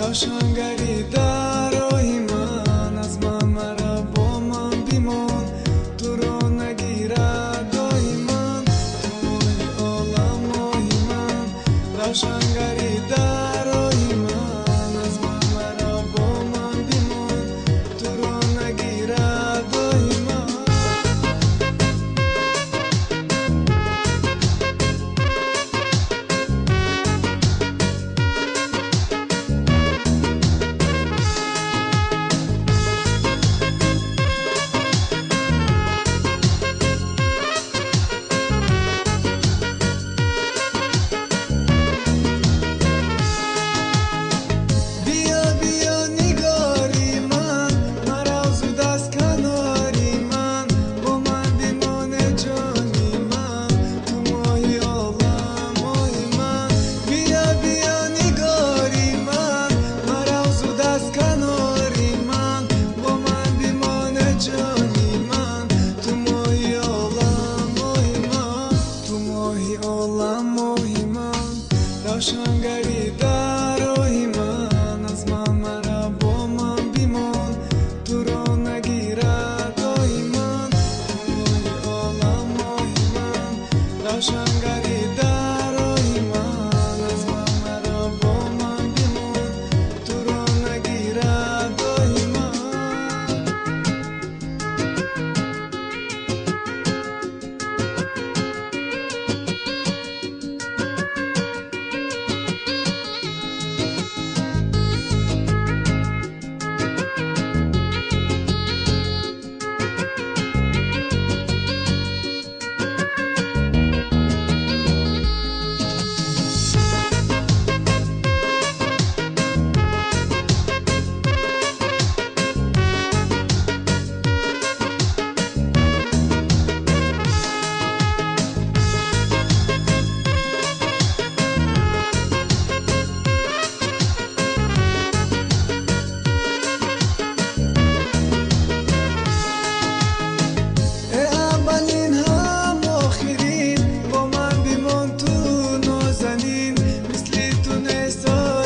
روشنگری در راهی من، از من مرا با من بیمان، تو رو نگیرد دایی من، تو ماهی عالم ماهی من. روشنگری در راهی من، از من مرا با من بیمان، تو رو نگیرد دایی من. روشنگری در راهی من، از من مرا با من بیمان، تو رو نگیرد دایی من، تو ماهی عالم ماهی من. روشنگری در راهی من، از من مرا با من بیمان، تو رو نگیرد دایی من.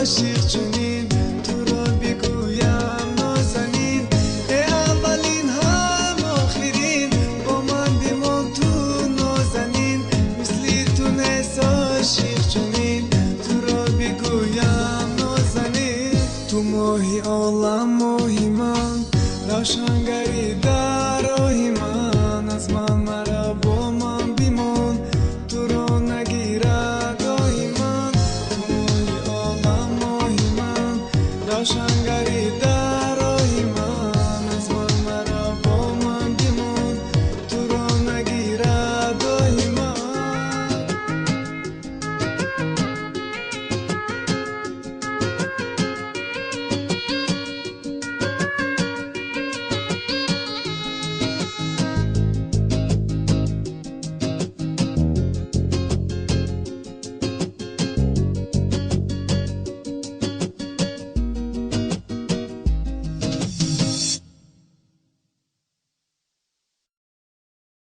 عاشق چنین تو را بگویم نازنین، ای اولین هم آخرین، با من بمان تو نازنین، مثل تو نیست عاشق چنین تو را بگویم نازنین. تو ماهی عالم ماهی من، روشنگری در راهی من، از من مرا با من بیمان، تو را نگیرد دایی من، تو ماهی عالم ماهی من. روشنگری